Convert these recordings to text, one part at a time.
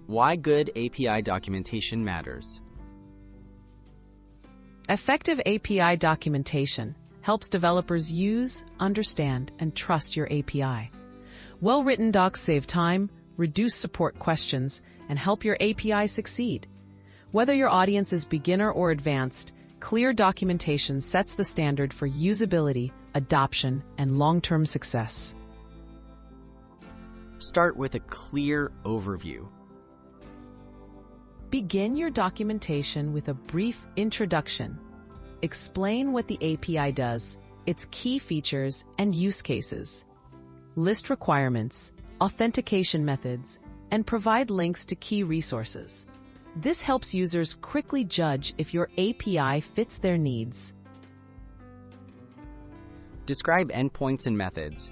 Why good API documentation matters. Effective API documentation helps developers use, understand, and trust your API. Well-written docs save time, reduce support questions, and help your API succeed. Whether your audience is beginner or advanced, clear documentation sets the standard for usability, adoption, and long-term success. Start with a clear overview. Begin your documentation with a brief introduction. Explain what the API does, its key features, and use cases. List requirements, authentication methods, and provide links to key resources. This helps users quickly judge if your API fits their needs. Describe endpoints and methods.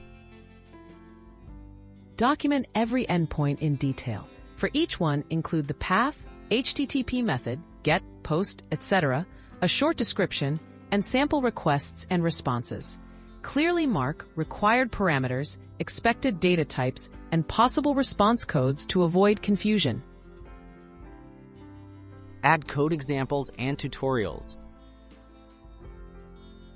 Document every endpoint in detail. For each one, include the path, HTTP method, GET, POST, etc., a short description, and sample requests and responses. Clearly mark required parameters, expected data types, and possible response codes to avoid confusion. Add code examples and tutorials.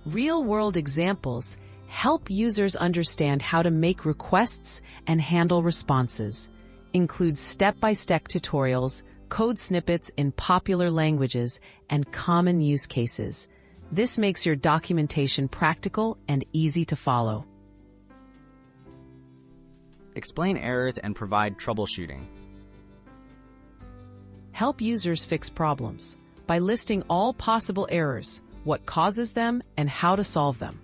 Real-world examples help users understand how to make requests and handle responses. Include step-by-step tutorials, code snippets in popular languages, and common use cases. This makes your documentation practical and easy to follow. Explain errors and provide troubleshooting. Help users fix problems by listing all possible errors, what causes them, and how to solve them.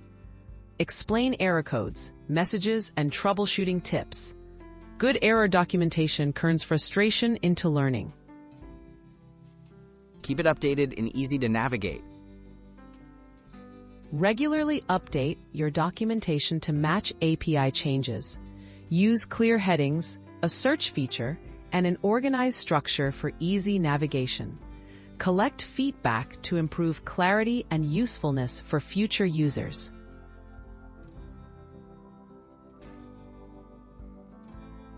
Explain error codes, messages, and troubleshooting tips. Good error documentation turns frustration into learning. Keep it updated and easy to navigate. Regularly update your documentation to match API changes. Use clear headings, a search feature, and an organized structure for easy navigation. Collect feedback to improve clarity and usefulness for future users.